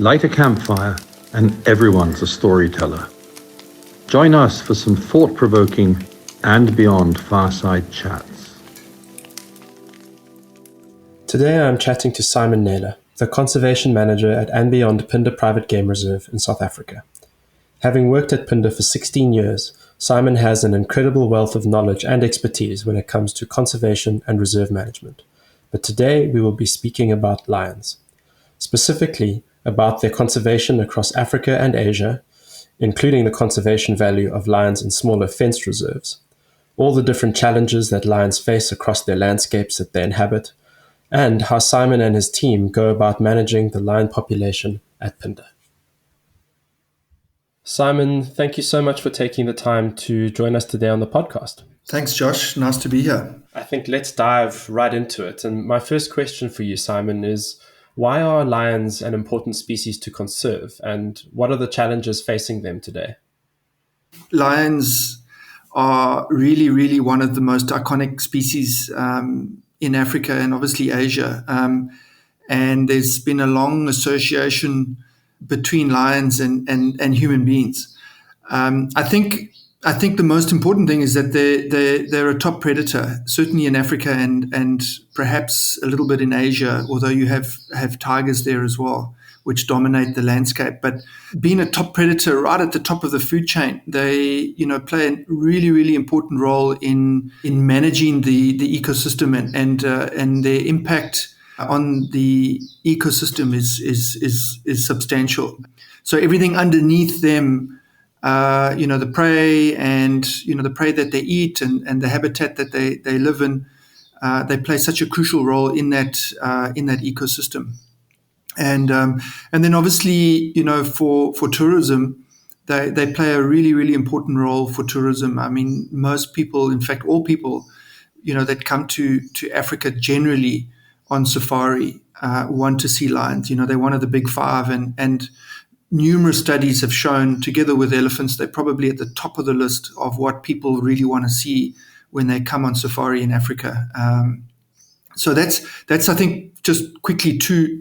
Light a campfire and everyone's a storyteller. Join us for some thought-provoking and beyond fireside chats. Today I'm chatting to Simon Naylor, the Conservation Manager at and Beyond Phinda Private Game Reserve in South Africa. Having worked at Phinda for 16 years, Simon has an incredible wealth of knowledge and expertise when it comes to conservation and reserve management. But today we will be speaking about lions, specifically about their conservation across Africa and Asia, including the conservation value of lions in smaller fenced reserves, all the different challenges that lions face across their landscapes that they inhabit, and how Simon and his team go about managing the lion population at Phinda. Simon, thank you so much for taking the time to join us today on the podcast. Thanks, Josh. Nice to be here. I think let's dive right into it. And my first question for you, Simon, is why are lions an important species to conserve, and what are the challenges facing them today? Lions are really one of the most iconic species in Africa and obviously Asia. And there's been a long association between lions and human beings. I think the most important thing is that they're a top predator, certainly in Africa and perhaps a little bit in Asia, although you have tigers there as well, which dominate the landscape. But being a top predator right at the top of the food chain, they play a really important role in managing the ecosystem and their impact on the ecosystem is substantial. So everything underneath them, the prey and the prey that they eat and the habitat that they live in, they play such a crucial role in that ecosystem. And then obviously for tourism, they play a really important role for tourism. I mean, most people, in fact all people, that come to Africa generally on safari want to see lions. They're one of the big five, and numerous studies have shown, together with elephants, they're probably at the top of the list of what people really want to see when they come on safari in Africa. So that's I think just quickly two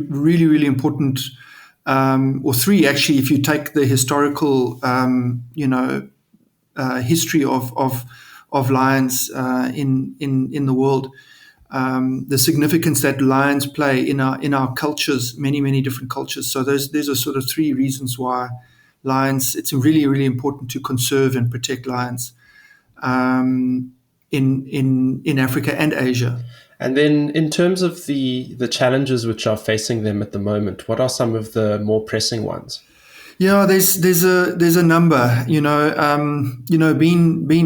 really important, or three actually, if you take the historical history of lions in the world. The significance that lions play in our cultures, many different cultures. So those are sort of three reasons why lions. It's really important to conserve and protect lions in Africa and Asia. And then, in terms of the challenges which are facing them at the moment, what are some of the more pressing ones? Yeah, there's a number. Being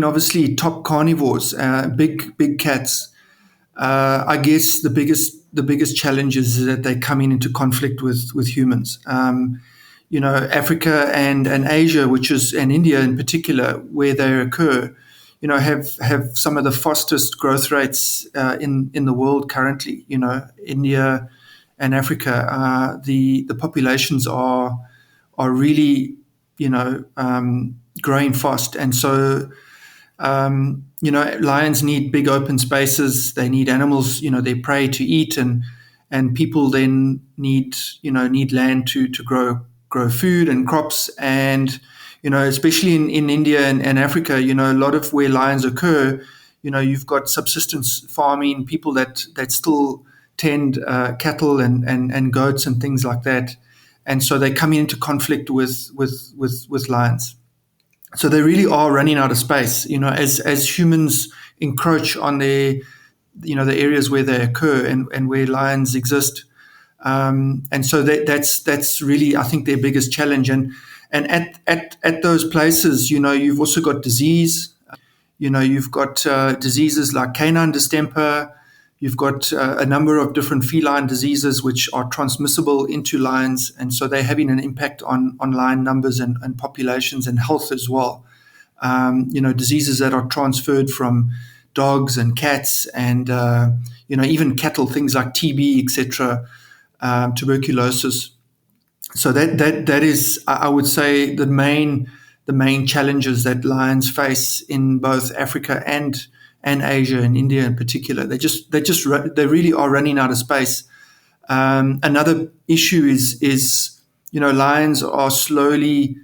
obviously top carnivores, big cats. I guess the biggest challenge is that they're coming into conflict with humans. Africa and Asia, and India in particular, where they occur, have some of the fastest growth rates in the world currently. India and Africa, the populations are really growing fast, and so. Lions need big open spaces. They need animals, their prey to eat, and people then need land to grow food and crops. And especially in India and Africa, a lot of where lions occur, you've got subsistence farming, people that still tend cattle and goats and things like that, and so they come into conflict with lions. So they really are running out of space, as humans encroach on the areas where they occur and where lions exist. And so that's really, I think, their biggest challenge. And at those places, you've also got disease. You've got diseases like canine distemper. You've got a number of different feline diseases which are transmissible into lions, and so they're having an impact on lion numbers and populations and health as well. Diseases that are transferred from dogs and cats and even cattle, things like TB, etc., tuberculosis. So that is, I would say, the main challenges that lions face in both Africa and Asia and India in particular. They really are running out of space. Another issue is lions are slowly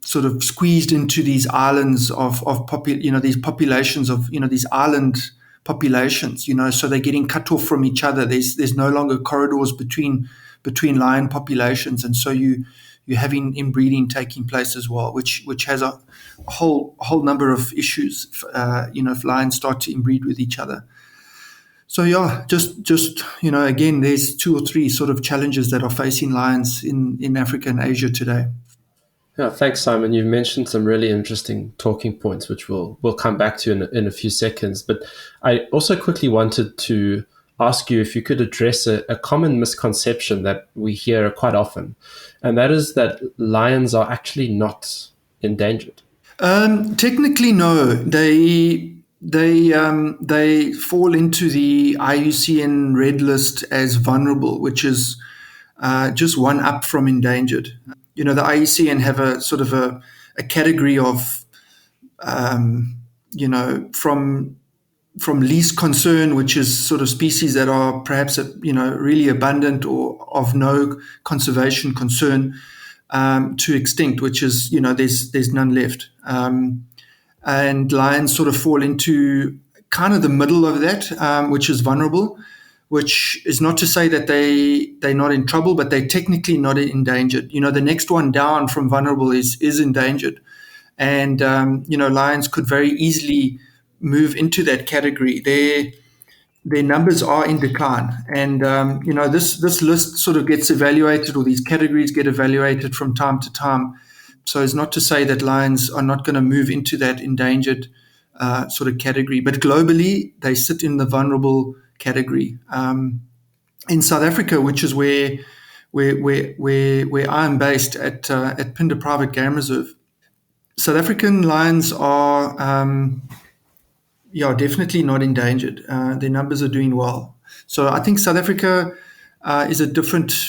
sort of squeezed into these islands these populations of these island populations. So they're getting cut off from each other. There's no longer corridors between lion populations, and so you're having inbreeding taking place as well, which has a whole number of issues. If lions start to inbreed with each other. So yeah, just again, there's 2 or 3 sort of challenges that are facing lions in Africa and Asia today. Yeah, thanks, Simon. You've mentioned some really interesting talking points, which we'll come back to in a few seconds. But I also quickly wanted to ask you if you could address a common misconception that we hear quite often, and that is that lions are actually not endangered. Technically, no. They fall into the IUCN Red List as vulnerable, which is just one up from endangered. The IUCN have a sort of a category of from least concern, which is sort of species that are perhaps really abundant or of no conservation concern, to extinct, which is there's none left. And lions sort of fall into kind of the middle of that, which is vulnerable, which is not to say that they're not in trouble, but they're technically not endangered. The next one down from vulnerable is endangered. And, lions could very easily move into that category. Their numbers are in decline. And, this list sort of gets evaluated, or these categories get evaluated from time to time. So it's not to say that lions are not going to move into that endangered sort of category. But globally, they sit in the vulnerable category. In South Africa, which is where I'm based at Phinda Private Game Reserve, South African lions are definitely not endangered. Their numbers are doing well. So I think South Africa is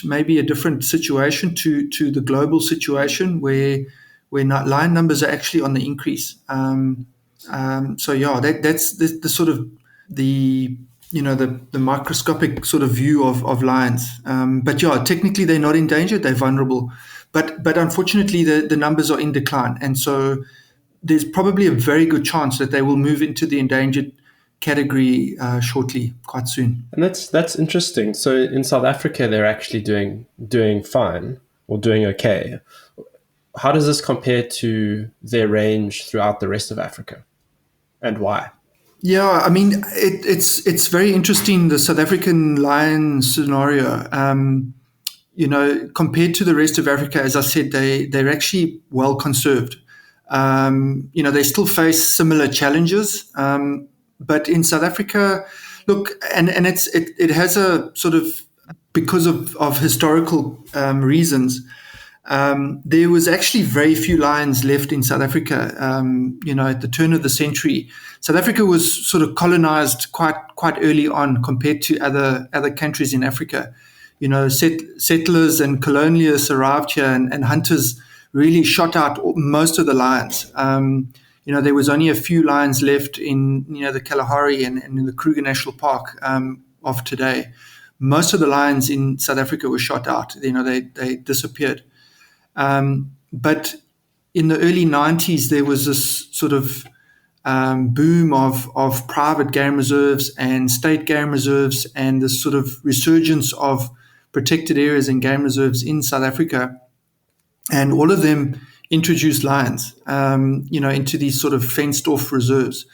maybe a different situation to the global situation where lion numbers are actually on the increase. That's the sort of the microscopic sort of view of lions. But technically they're not endangered; they're vulnerable. But unfortunately, the numbers are in decline, and so there's probably a very good chance that they will move into the endangered category shortly, quite soon. And that's interesting. So in South Africa, they're actually doing fine or doing okay. How does this compare to their range throughout the rest of Africa, and why? Yeah, I mean, it's very interesting, the South African lion scenario. Compared to the rest of Africa, as I said, they're actually well conserved. They still face similar challenges, but in South Africa, look, and it has a sort of, because of historical reasons. There was actually very few lions left in South Africa. At the turn of the century, South Africa was sort of colonized quite early on compared to other countries in Africa. Settlers and colonialists arrived here, and hunters really shot out most of the lions. There was only a few lions left in the Kalahari and in the Kruger National Park of today. Most of the lions in South Africa were shot out. They disappeared. But in the early 90s, there was this sort of boom of private game reserves and state game reserves, and this sort of resurgence of protected areas and game reserves in South Africa. And all of them introduced lions, into these sort of fenced off reserves.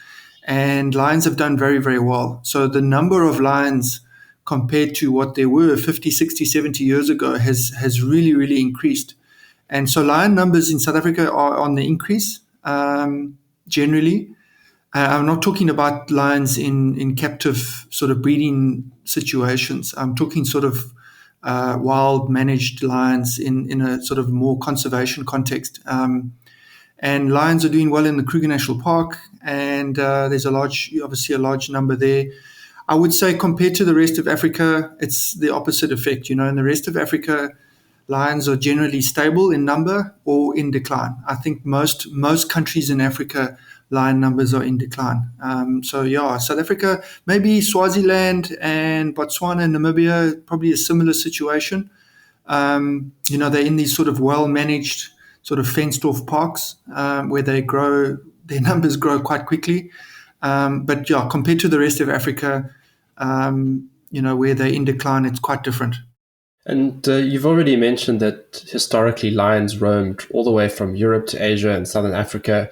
And lions have done very, very well. So the number of lions compared to what there were 50, 60, 70 years ago has really, really increased. And so lion numbers in South Africa are on the increase, generally. I'm not talking about lions in captive sort of breeding situations. I'm talking sort of wild managed lions in a sort of more conservation context. And lions are doing well in the Kruger National Park, and there's obviously a large number there. I would say compared to the rest of Africa, it's the opposite effect. In the rest of Africa, lions are generally stable in number or in decline. I think most countries in Africa lion numbers are in decline. So yeah, South Africa, maybe Swaziland and Botswana and Namibia, probably a similar situation. They're in these sort of well-managed, sort of fenced-off parks where their numbers grow quite quickly. But yeah, compared to the rest of Africa, where they're in decline, it's quite different. And you've already mentioned that historically lions roamed all the way from Europe to Asia and Southern Africa.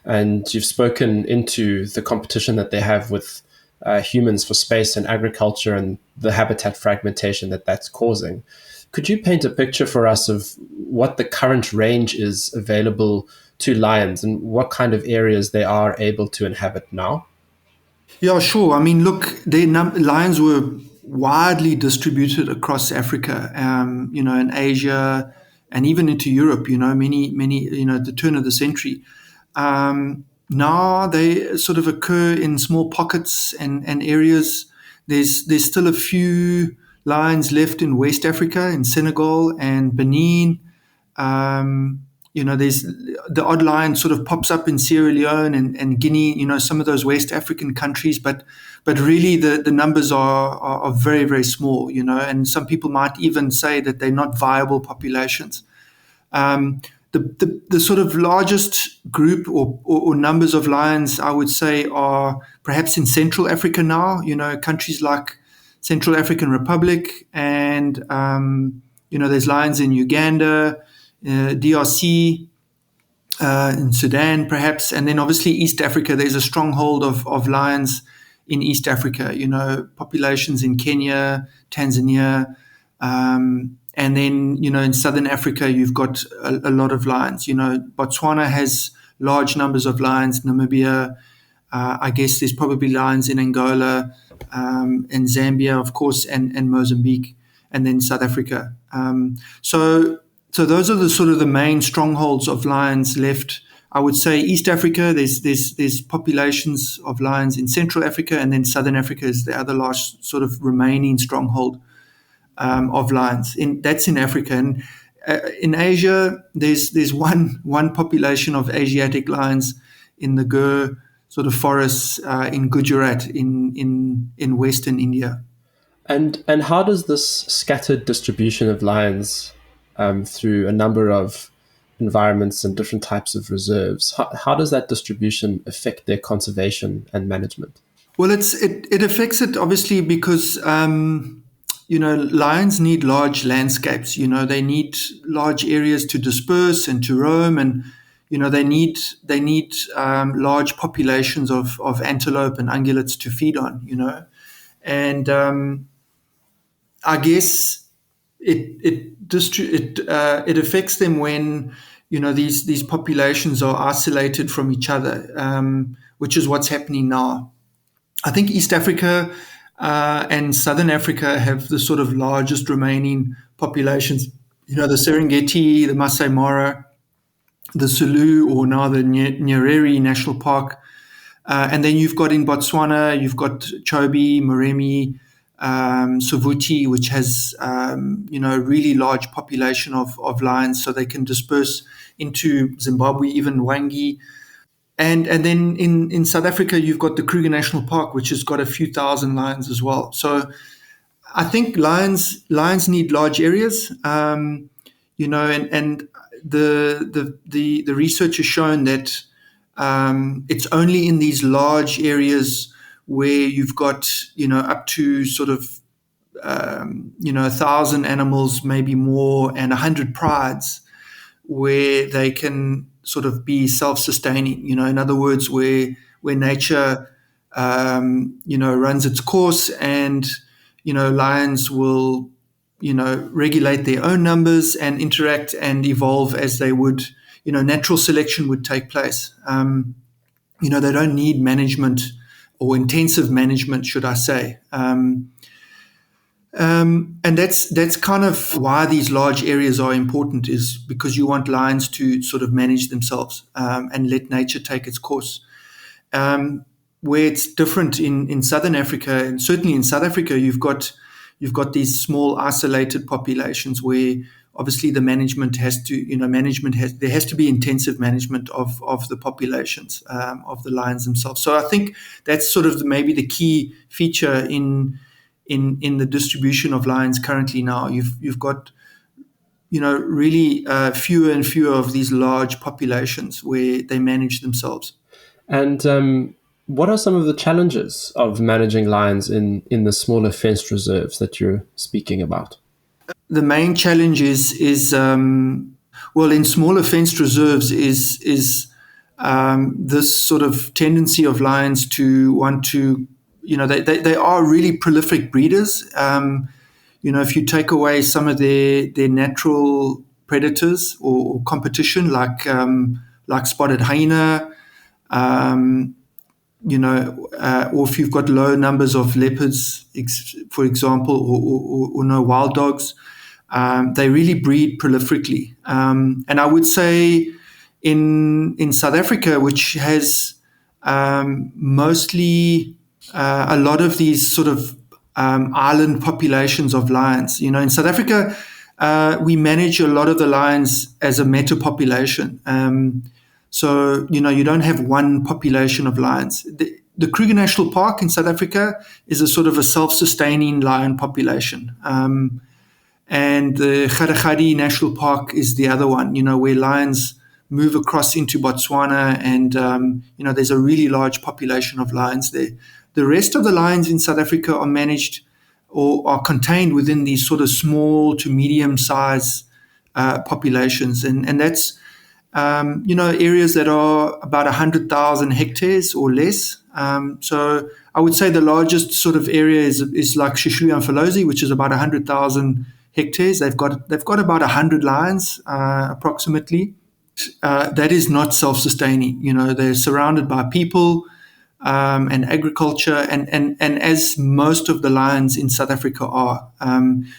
And you've spoken into the competition that they have with humans for space and agriculture and the habitat fragmentation that that's causing. Could you paint a picture for us of what the current range is available to lions and what kind of areas they are able to inhabit now? Yeah, sure. I mean, look, lions were widely distributed across Africa, in Asia and even into Europe, many, at the turn of the century. Now they sort of occur in small pockets and areas. There's still a few lions left in West Africa, in Senegal and Benin. There's the odd lion sort of pops up in Sierra Leone and Guinea, some of those West African countries, but really the numbers are very, very small, and some people might even say that they're not viable populations. The sort of largest group or numbers of lions, I would say, are perhaps in Central Africa now, countries like Central African Republic, and, there's lions in Uganda, DRC, in Sudan, perhaps, and then obviously East Africa. There's a stronghold of lions in East Africa. Populations in Kenya, Tanzania, and then in Southern Africa you've got a lot of lions. Botswana has large numbers of lions. Namibia, I guess there's probably lions in Angola, and Zambia, of course, and Mozambique, and then South Africa. So those are the sort of the main strongholds of lions left. I would say East Africa, there's populations of lions in Central Africa, and then Southern Africa is the other large sort of remaining stronghold of lions. That's in Africa. And in Asia, there's one population of Asiatic lions in the Gir sort of forests in Gujarat in Western India. And how does this scattered distribution of lions through a number of environments and different types of reserves, how does that distribution affect their conservation and management? Well, it affects it obviously because lions need large landscapes. They need large areas to disperse and to roam, and they need large populations of antelope and ungulates to feed on. And I guess it affects them when these populations are isolated from each other, which is what's happening now. I think East Africa and Southern Africa have the sort of largest remaining populations. The Serengeti, the Masai Mara, the Sulu, or now the Nyerere National Park. And then you've got in Botswana, you've got Chobe, Moremi, Sovuti, which has a really large population of lions, so they can disperse into Zimbabwe, even Wangi. And then in South Africa, you've got the Kruger National Park, which has got a few thousand lions as well. So I think lions need large areas, and the research has shown that it's only in these large areas where you've got up to sort of 1,000 animals, maybe more, and 100 prides, where they can sort of be self-sustaining. In other words, where nature runs its course, and lions will regulate their own numbers and interact and evolve as they would. Natural selection would take place. They don't need management or intensive management, should I say. And that's kind of why these large areas are important, is because you want lions to sort of manage themselves and let nature take its course. Where it's different in Southern Africa, and certainly in South Africa, you've got these small isolated populations where obviously the management has to, there has to be intensive management of the populations of the lions themselves. So I think that's sort of maybe the key feature in the distribution of lions currently now. You've got really fewer and fewer of these large populations where they manage themselves. And what are some of the challenges of managing lions in the smaller fenced reserves that you're speaking about? The main challenge is well, in smaller fenced reserves is this sort of tendency of lions to want to, they are really prolific breeders. If you take away some of their natural predators or competition, like spotted hyena, or if you've got low numbers of leopards, for example, or no wild dogs, they really breed prolifically. And I would say in South Africa, which has mostly a lot of these sort of island populations of lions. In South Africa, we manage a lot of the lions as a meta population. So, you don't have one population of lions. The Kruger National Park in South Africa is a sort of a self-sustaining lion population. And the Gadagadi National Park is the other one, where lions move across into Botswana, and there's a really large population of lions there. The rest of the lions in South Africa are managed or are contained within these sort of small to medium size populations, and that's areas that are about 100,000 hectares or less. So I would say the largest sort of area is like Shishuya and Falozi, which is about 100,000 hectares. They've got about 100 lions approximately. That is not self-sustaining. They're surrounded by people and agriculture, and as most of the lions in South Africa are.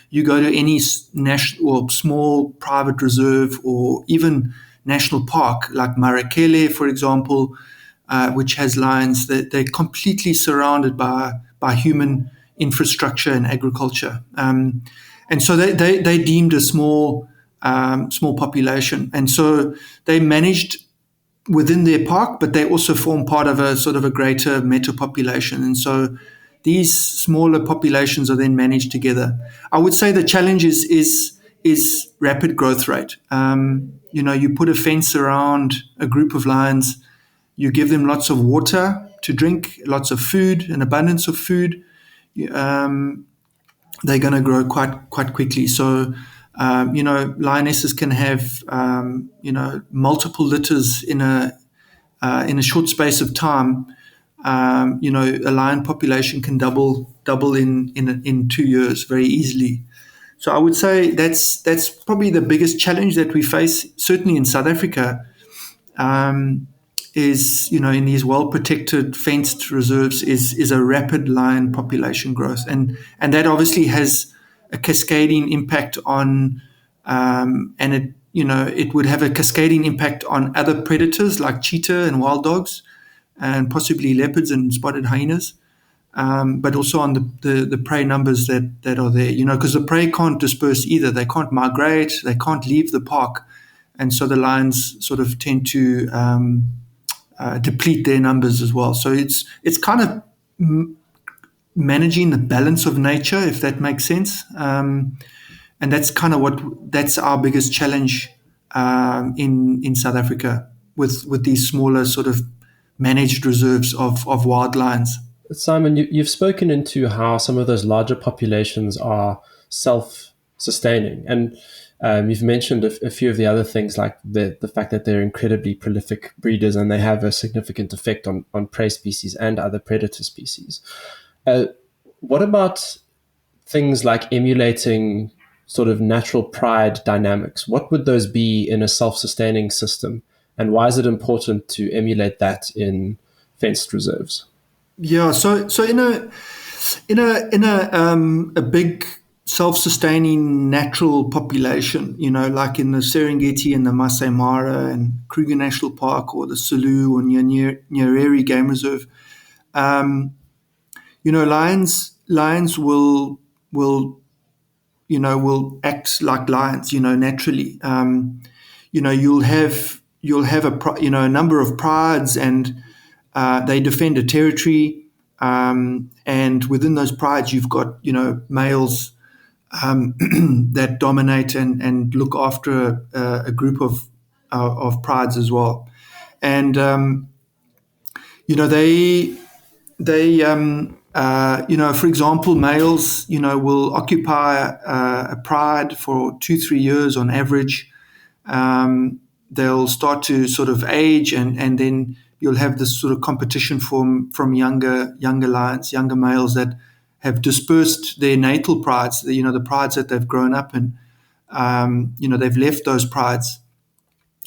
You go to any national or small private reserve or even national park like Marakele, for example, which has lions, they're completely surrounded by human infrastructure and agriculture. And so they deemed a small population. And so they managed within their park, but they also form part of a sort of a greater meta population. And so these smaller populations are then managed together. I would say the challenge is rapid growth rate. You put a fence around a group of lions, you give them lots of water to drink, lots of food, an abundance of food. They're going to grow quite quickly. So, lionesses can have, multiple litters in a short space of time. A lion population can double in 2 years very easily. So I would say that's probably the biggest challenge that we face, certainly in South Africa, is, in these well-protected fenced reserves is a rapid lion population growth. And that obviously has a cascading impact on, it would have a cascading impact on other predators like cheetah and wild dogs and possibly leopards and spotted hyenas. But also on the prey numbers that are there, because the prey can't disperse either. They can't migrate, they can't leave the park. And so the lions sort of tend to deplete their numbers as well. So it's kind of managing the balance of nature, if that makes sense. And that's kind of that's our biggest challenge in South Africa with these smaller sort of managed reserves of wild lions. Simon, you've spoken into how some of those larger populations are self-sustaining, and you've mentioned a few of the other things, like the fact that they're incredibly prolific breeders and they have a significant effect on prey species and other predator species. What about things like emulating sort of natural pride dynamics? What would those be in a self-sustaining system, and why is it important to emulate that in fenced reserves? Yeah, so in a big self-sustaining natural population, like in the Serengeti and the Masai Mara and Kruger National Park or the Selous or Nyerere Game Reserve, lions will will act like lions, naturally. You'll have a number of prides, and they defend a territory. And within those prides, you've got, males that dominate and look after a group of prides as well. And, for example, males, will occupy a pride for 2-3 years on average. They'll start to sort of age, and then you'll have this sort of competition from younger lions, younger males that have dispersed their natal prides, the prides that they've grown up in. They've left those prides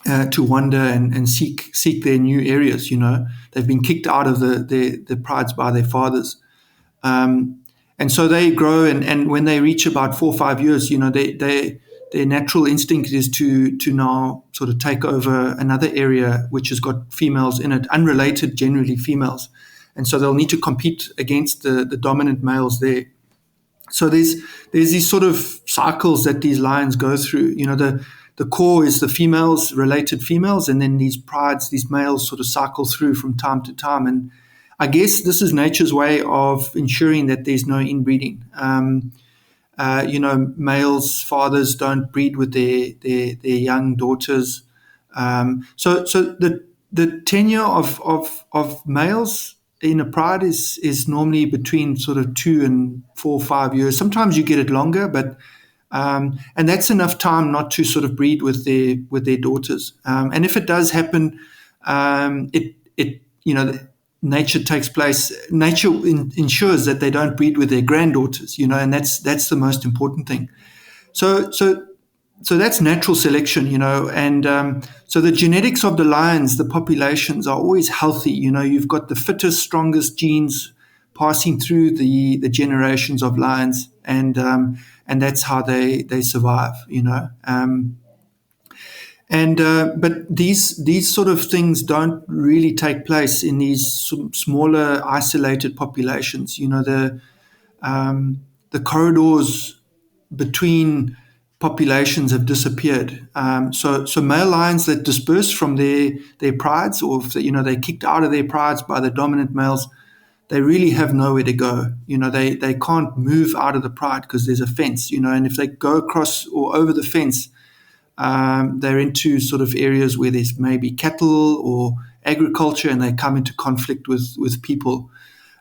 to wander and seek their new areas. They've been kicked out of the prides by their fathers. And so they grow, and when they reach about 4 or 5 years, their natural instinct is to now sort of take over another area which has got females in it, unrelated, generally females. And so they'll need to compete against the dominant males there. So there's these sort of cycles that these lions go through. The core is the females, related females, and then these prides, these males sort of cycle through from time to time. And I guess this is nature's way of ensuring that there's no inbreeding. Males, fathers don't breed with their young daughters. So the tenure of males in a pride is normally between sort of 2 and 4 or 5 years. Sometimes you get it longer, but and that's enough time not to sort of breed with their daughters. And if it does happen, nature takes place. Nature ensures that they don't breed with their granddaughters, and that's the most important thing. So that's natural selection, and so the genetics of the lions, the populations are always healthy. You've got the fittest, strongest genes passing through the generations of lions, and that's how they survive, But these sort of things don't really take place in these smaller, isolated populations. The corridors between populations have disappeared. So male lions that disperse from their prides, or if they're kicked out of their prides by the dominant males, they really have nowhere to go. They can't move out of the pride because there's a fence. And if they go across or over the fence, they're into sort of areas where there's maybe cattle or agriculture, and they come into conflict with people.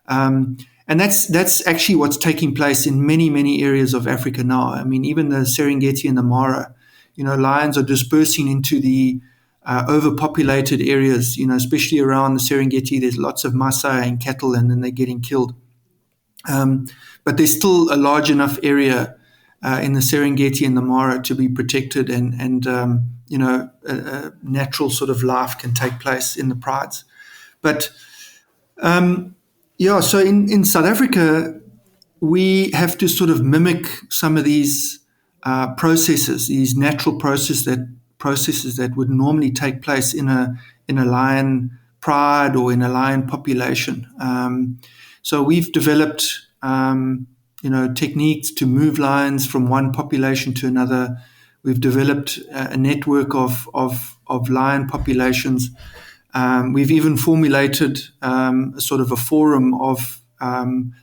And that's actually what's taking place in many, many areas of Africa now. I mean, even the Serengeti and the Mara, lions are dispersing into the overpopulated areas, especially around the Serengeti. There's lots of Maasai and cattle, and then they're getting killed. But there's still a large enough area in the Serengeti and the Mara to be protected, and a natural sort of life can take place in the prides. But so in South Africa, we have to sort of mimic some of these processes, these natural processes that would normally take place in a lion pride or in a lion population. So we've developed techniques to move lions from one population to another. We've developed a network of lion populations. We've even formulated a sort of a forum of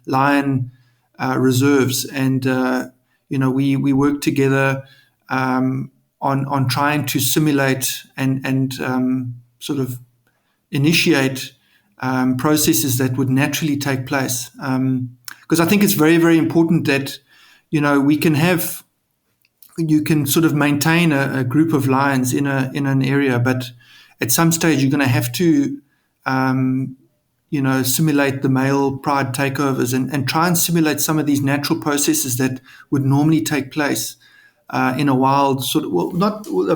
lion reserves, and we work together on trying to simulate and sort of initiate processes that would naturally take place. Because I think it's very, very important that, you can sort of maintain a group of lions in an area, but at some stage you're going to have to, simulate the male pride takeovers and try and simulate some of these natural processes that would normally take place in a wild sort of,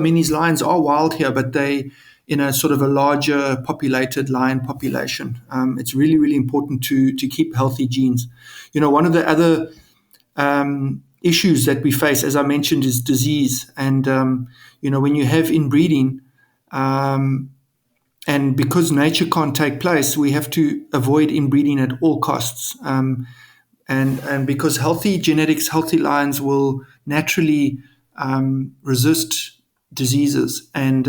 these lions are wild here, but they in a sort of a larger populated lion population. It's really, really important to keep healthy genes. One of the other issues that we face, as I mentioned, is disease. And, when you have inbreeding, and because nature can't take place, we have to avoid inbreeding at all costs. And because healthy genetics, healthy lions will naturally resist diseases, and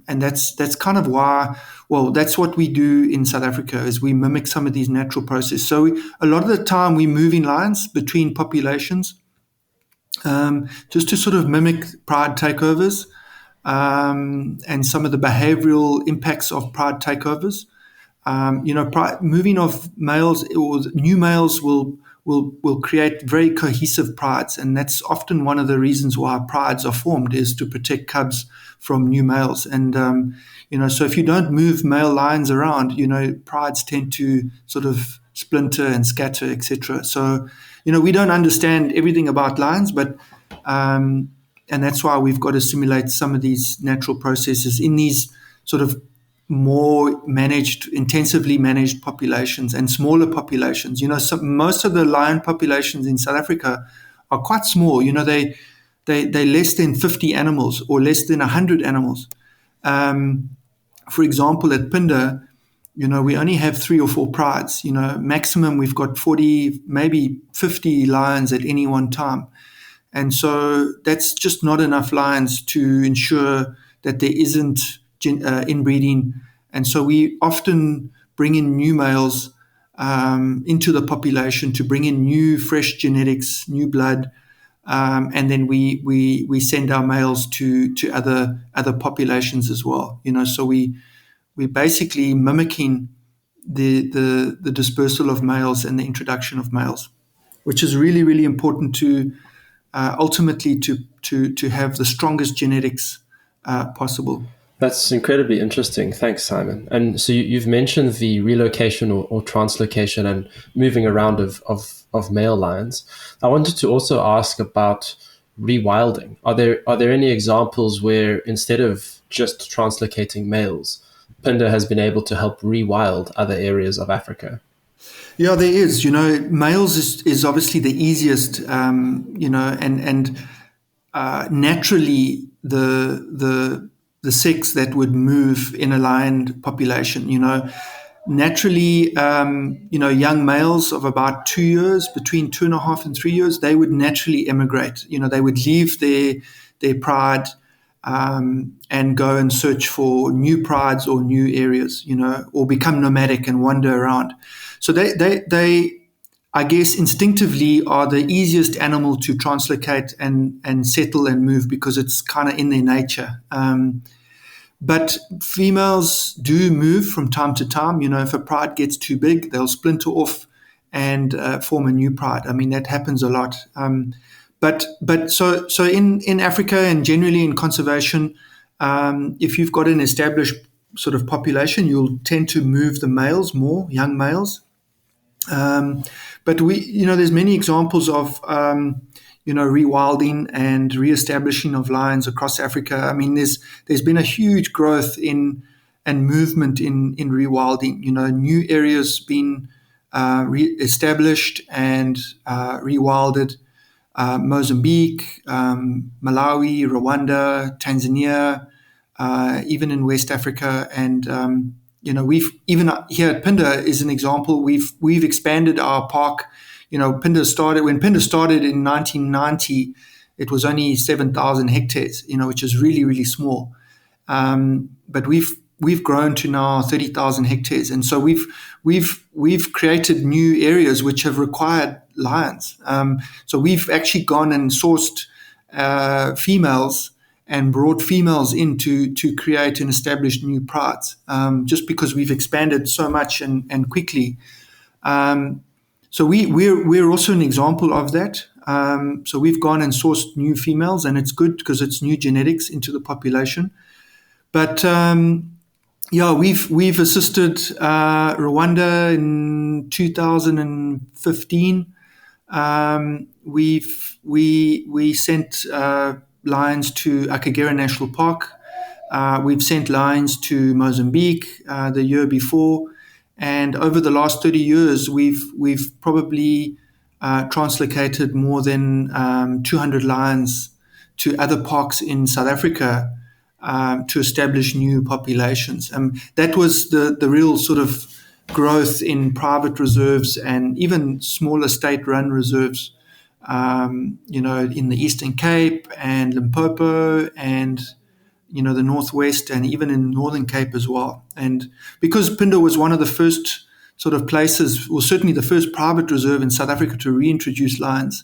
that's kind of why. Well, that's what we do in South Africa, is we mimic some of these natural processes. So a lot of the time we move in lines between populations, just to sort of mimic pride takeovers, and some of the behavioral impacts of pride takeovers. Moving of males or new males will create very cohesive prides, and that's often one of the reasons why prides are formed, is to protect cubs from new males. And so if you don't move male lions around, prides tend to sort of splinter and scatter, etc. So we don't understand everything about lions, but and that's why we've got to simulate some of these natural processes in these sort of more intensively managed populations and smaller populations. Most of the lion populations in South Africa are quite small. They're less than 50 animals or less than 100 animals. For example, at Phinda, we only have 3 or 4 prides. Maximum we've got 40, maybe 50 lions at any one time. And so that's just not enough lions to ensure that there isn't inbreeding. And so we often bring in new males into the population to bring in new, fresh genetics, new blood, and then we send our males to other populations as well. So we're basically mimicking the dispersal of males and the introduction of males, which is really, really important to ultimately to have the strongest genetics possible. That's incredibly interesting. Thanks, Simon. And so you've mentioned the relocation or translocation and moving around of male lions. I wanted to also ask about rewilding. Are there any examples where instead of just translocating males, Phinda has been able to help rewild other areas of Africa? Yeah, there is. Males is obviously the easiest. And naturally the sex that would move in a lion population. Naturally, young males of about 2 years, between 2.5 and 3 years, they would naturally emigrate. They would leave their pride and go and search for new prides or new areas, or become nomadic and wander around. So they I guess instinctively are the easiest animal to translocate and settle and move, because it's kind of in their nature. But females do move from time to time. If a pride gets too big, they'll splinter off and form a new pride. I mean, that happens a lot. But so in Africa and generally in conservation, if you've got an established sort of population, you'll tend to move the males more, young males. But there's many examples of rewilding and reestablishing of lions across Africa. I mean, there's been a huge growth and movement in rewilding. New areas being established and rewilded. Mozambique, Malawi, Rwanda, Tanzania, even in West Africa, and we've even here at Phinda is an example. We've expanded our park. When Phinda started in 1990, it was only 7,000 hectares. Which is really, really small. But we've grown to now 30,000 hectares, and so we've created new areas which have required lions. So we've actually gone and sourced females and brought females in to create and establish new prides, just because we've expanded so much and quickly. So we're also an example of that. So we've gone and sourced new females, and it's good because it's new genetics into the population. But we've assisted Rwanda in 2015. We sent lions to Akagera National Park. We've sent lions to Mozambique the year before, and over the last 30 years, we've probably translocated more than 200 lions to other parks in South Africa to establish new populations. That was the real sort of growth in private reserves and even smaller state-run reserves in the Eastern Cape and Limpopo and the Northwest and even in Northern Cape as well. And because Phinda was one of the first sort of places, or certainly the first private reserve in South Africa to reintroduce lions,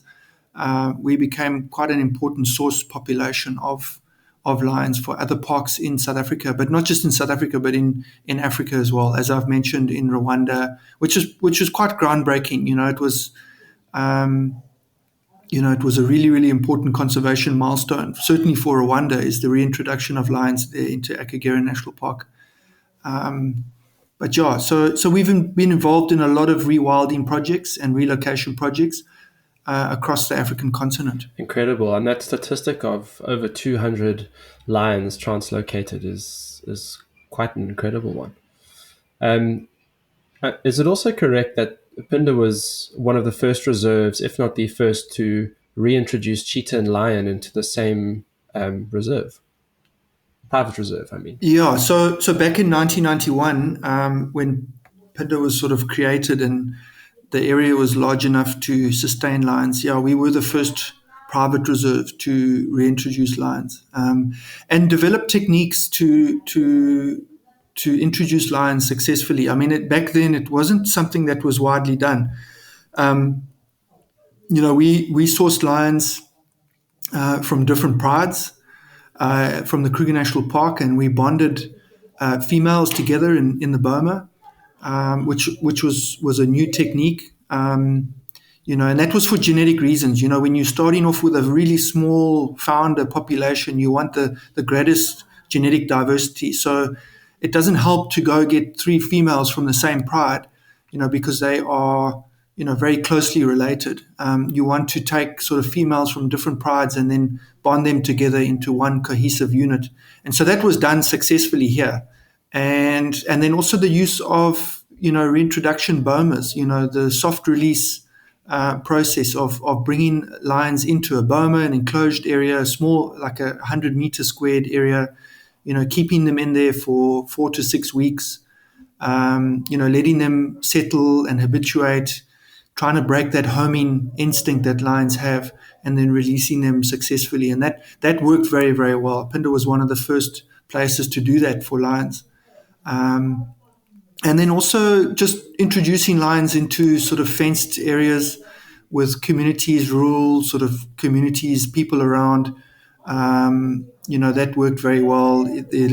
we became quite an important source population of lions for other parks in South Africa, but not just in South Africa, but in Africa as well, as I've mentioned in Rwanda, which is quite groundbreaking. It was a really, really important conservation milestone, certainly for Rwanda, is the reintroduction of lions there into Akagera National Park. But yeah, so we've been involved in a lot of rewilding projects and relocation projects across the African continent. Incredible. And that statistic of over 200 lions translocated is quite an incredible one. Is it also correct that Phinda was one of the first reserves, if not the first, to reintroduce cheetah and lion into the same reserve? Private reserve, I mean. Yeah, so back in 1991, when Phinda was sort of created and the area was large enough to sustain lions, we were the first private reserve to reintroduce lions and develop techniques to introduce lions successfully. I mean, back then it wasn't something that was widely done. We sourced lions from different prides from the Kruger National Park, and we bonded females together in the boma, which was a new technique. And that was for genetic reasons. When you're starting off with a really small founder population, you want the greatest genetic diversity. So it doesn't help to go get 3 females from the same pride, because they are, very closely related. You want to take sort of females from different prides and then bond them together into one cohesive unit. And so that was done successfully here. And then also the use of, reintroduction bomas, the soft release process of bringing lions into a boma, an enclosed area, a small, like 100-meter squared area, keeping them in there for 4 to 6 weeks, letting them settle and habituate, trying to break that homing instinct that lions have, and then releasing them successfully. And that worked very, very well. Phinda was one of the first places to do that for lions. And then also just introducing lions into sort of fenced areas with communities, rural sort of communities, people around. That worked very well. The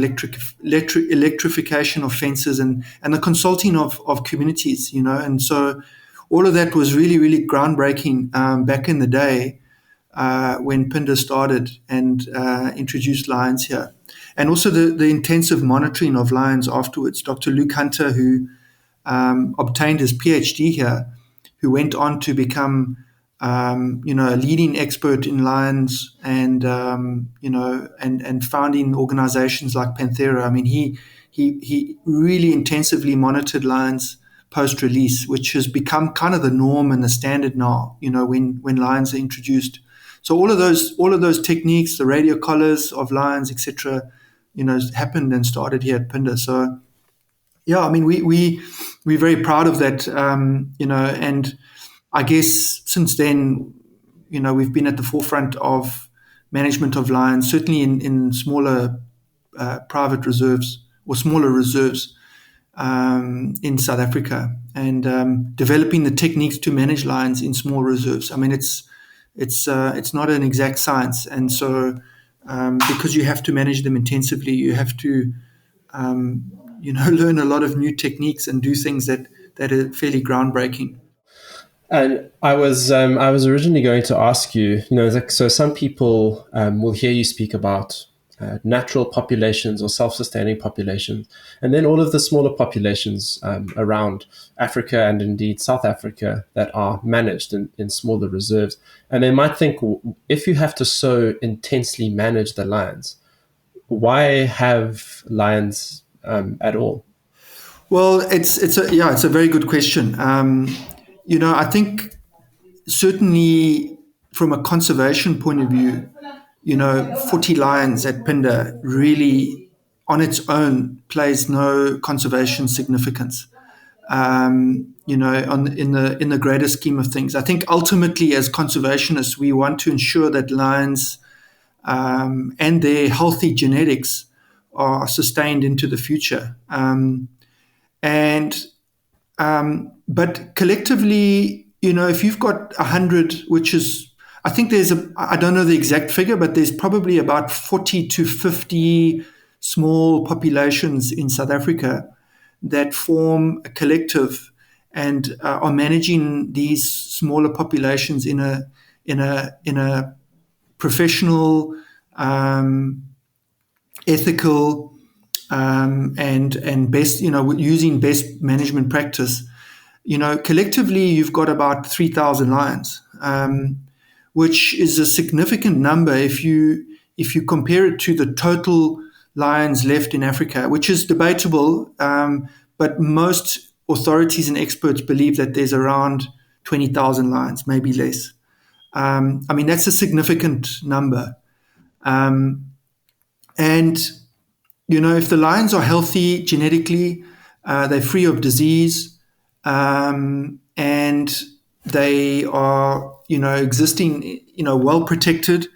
electrification of fences and the consulting of communities, and so all of that was really, really groundbreaking back in the day when Phinda started and introduced lions here. And also the intensive monitoring of lions afterwards. Dr. Luke Hunter, who obtained his PhD here, who went on to become a leading expert in lions and founding organizations like Panthera. I mean, he really intensively monitored lions post-release, which has become kind of the norm and the standard now, when lions are introduced. So all of those techniques, the radio collars of lions, etc., happened and started here at Phinda. So yeah, I mean, we're very proud of that, and I guess since then, we've been at the forefront of management of lions, certainly in smaller private reserves or smaller reserves in South Africa, and developing the techniques to manage lions in small reserves. I mean, it's not an exact science, and so because you have to manage them intensively, you have to learn a lot of new techniques and do things that are fairly groundbreaking. And I was originally going to ask you, so some people will hear you speak about natural populations or self-sustaining populations, and then all of the smaller populations around Africa and indeed South Africa that are managed in smaller reserves. And they might think, if you have to so intensely manage the lions, why have lions at all? Well, it's a very good question. I think certainly from a conservation point of view, 40 lions at Phinda really on its own plays no conservation significance. in the greater scheme of things. I think ultimately, as conservationists, we want to ensure that lions and their healthy genetics are sustained into the future. But collectively, if you've got 100, which is, I think I don't know the exact figure, but there's probably about 40 to 50 small populations in South Africa that form a collective and are managing these smaller populations in a professional, ethical, and best, using best management practice. Collectively, you've got about 3,000 lions, which is a significant number if you compare it to the total lions left in Africa, which is debatable, but most authorities and experts believe that there's around 20,000 lions, maybe less. That's a significant number. And if the lions are healthy genetically, they're free of disease, and they are, existing, well protected,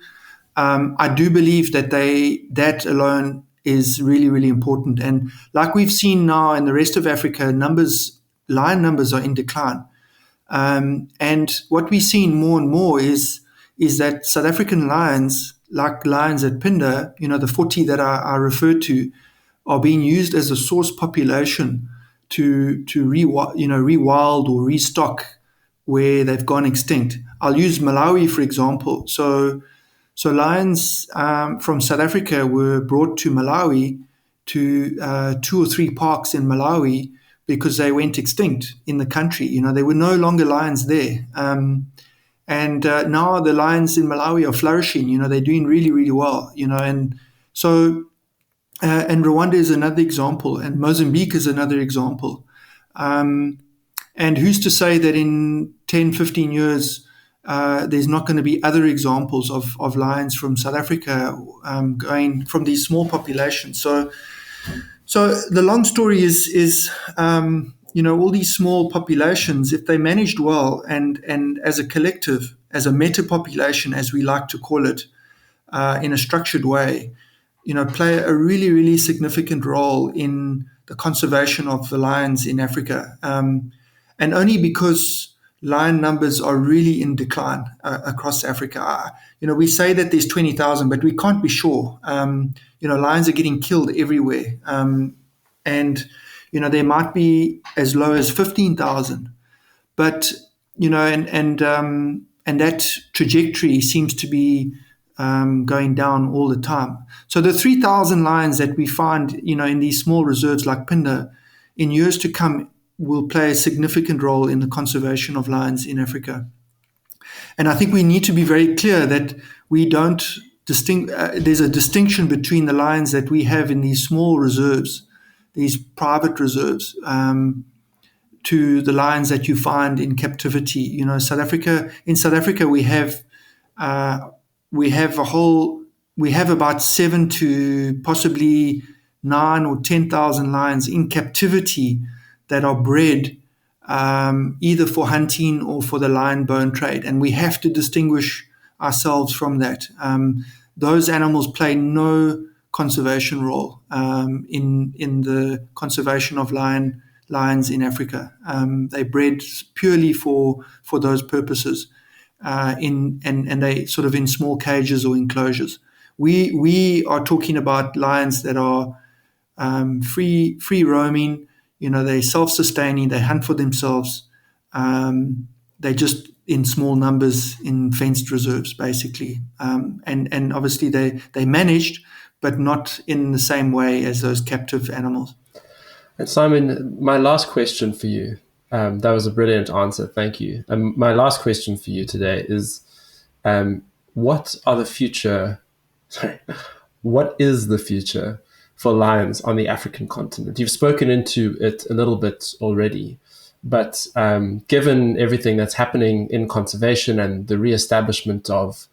I do believe that alone is really, really important. And like we've seen now in the rest of Africa, lion numbers are in decline. And what we're seeing more and more is that South African lions, like lions at Phinda, the 40 that I referred to, are being used as a source population to rewild or restock where they've gone extinct. I'll use Malawi, for example. So lions from South Africa were brought to Malawi, to 2 or 3 parks in Malawi, because they went extinct in the country. There were no longer lions there. And now the lions in Malawi are flourishing. They're doing really, really well. And so, and Rwanda is another example, and Mozambique is another example. And who's to say that in 10, 15 years, there's not going to be other examples of lions from South Africa going from these small populations. So the long story is all these small populations, if they managed well and as a collective, as a meta population, as we like to call it, in a structured way, play a really, really significant role in the conservation of the lions in Africa. And only because lion numbers are really in decline across Africa. We say that there's 20,000, but we can't be sure. Lions are getting killed everywhere. And there might be as low as 15,000. But, and that trajectory seems to be going down all the time. So the 3,000 lions that we find, in these small reserves like Phinda, in years to come, will play a significant role in the conservation of lions in Africa. And I think we need to be very clear that we don't there's a distinction between the lions that we have in these small reserves, these private reserves, to the lions that you find in captivity. In South Africa, we have about 7 to possibly 9 or 10,000 lions in captivity that are bred either for hunting or for the lion bone trade. And we have to distinguish ourselves from that. Those animals play no conservation role in the conservation of lions in Africa. They bred purely for those purposes, and they sort of in small cages or enclosures. We are talking about lions that are free roaming. They're self-sustaining. They hunt for themselves. They're just in small numbers in fenced reserves, basically. And obviously they managed, but not in the same way as those captive animals. And Simon, my last question for you, that was a brilliant answer. Thank you. My last question for you today is, what is the future for lions on the African continent? You've spoken into it a little bit already, but given everything that's happening in conservation and the reestablishment of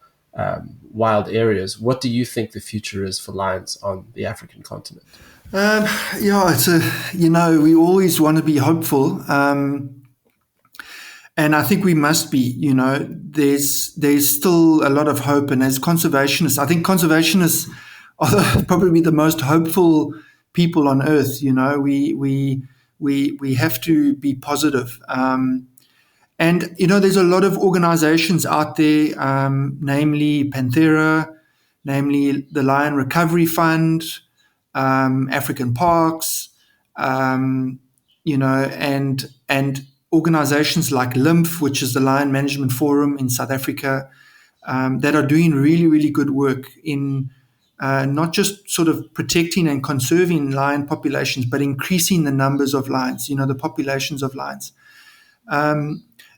wild areas, what do you think the future is for lions on the African continent? Yeah, we always want to be hopeful. And I think we must be, there's still a lot of hope. And as conservationists, I think conservationists are probably the most hopeful people on earth. We have to be positive. And there's a lot of organizations out there, namely Panthera, namely the Lion Recovery Fund, African Parks, and organizations like LIMF, which is the Lion Management Forum in South Africa, that are doing really, really good work in not just sort of protecting and conserving lion populations, but increasing the numbers of lions, the populations of lions.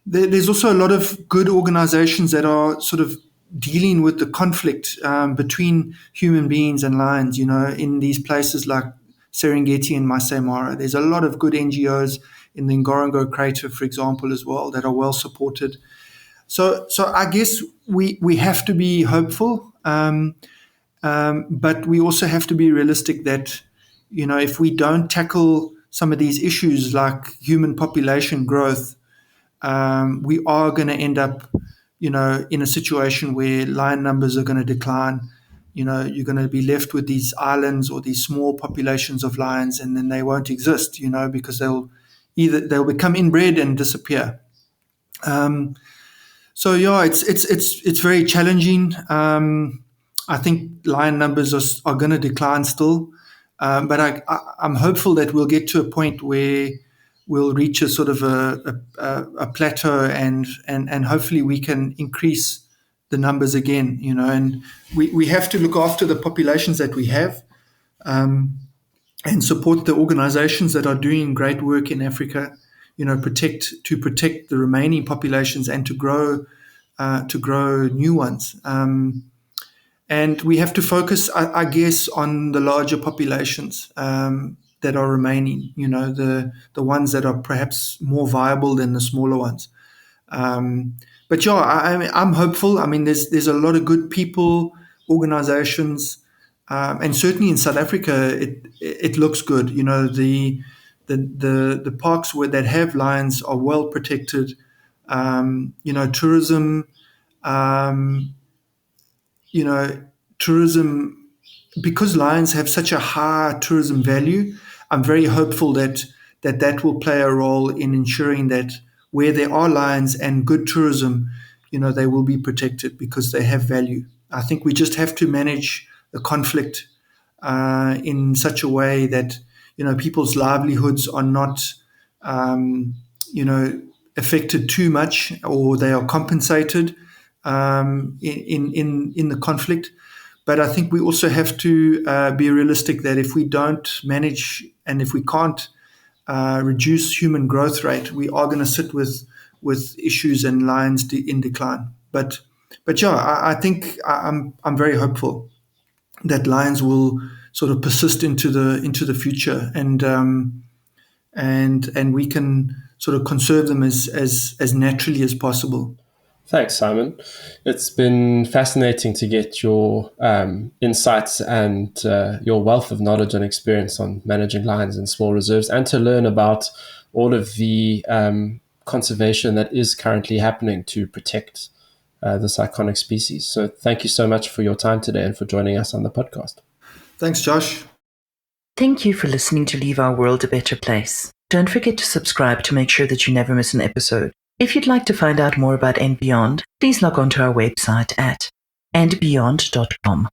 There's also a lot of good organizations that are sort of dealing with the conflict between human beings and lions, in these places like Serengeti and Masai Mara. There's a lot of good NGOs in the Ngorongoro Crater, for example, as well, that are well supported. So I guess we have to be hopeful, but we also have to be realistic that, if we don't tackle some of these issues like human population growth, we are going to end up, in a situation where lion numbers are going to decline. You're going to be left with these islands or these small populations of lions, and then they won't exist, because they'll become inbred and disappear. So yeah, it's very challenging. I think lion numbers are going to decline still, but I'm hopeful that we'll get to a point where we'll reach a sort of a plateau, and hopefully we can increase the numbers again. And we have to look after the populations that we have, and support the organizations that are doing great work in Africa. Protect the remaining populations and to grow new ones. And we have to focus, I guess, on the larger populations that are remaining. The ones that are perhaps more viable than the smaller ones. But yeah, I'm hopeful. I mean, there's a lot of good people, organizations, and certainly in South Africa, it looks good. The parks that have lions are well protected. Tourism. Tourism, because lions have such a high tourism value, I'm very hopeful that will play a role in ensuring that where there are lions and good tourism, they will be protected because they have value. I think we just have to manage the conflict in such a way that, people's livelihoods are not, affected too much, or they are compensated in the conflict. But I think we also have to be realistic that if we don't manage and if we can't reduce human growth rate, we are going to sit with issues and lions in decline. But yeah, I think I'm very hopeful that lions will sort of persist into the future, and we can sort of conserve them as naturally as possible. Thanks, Simon. It's been fascinating to get your insights and your wealth of knowledge and experience on managing lions in small reserves, and to learn about all of the conservation that is currently happening to protect this iconic species. So thank you so much for your time today and for joining us on the podcast. Thanks, Josh. Thank you for listening to Leave Our World a Better Place. Don't forget to subscribe to make sure that you never miss an episode. If you'd like to find out more about And Beyond, please log on to our website at andbeyond.com.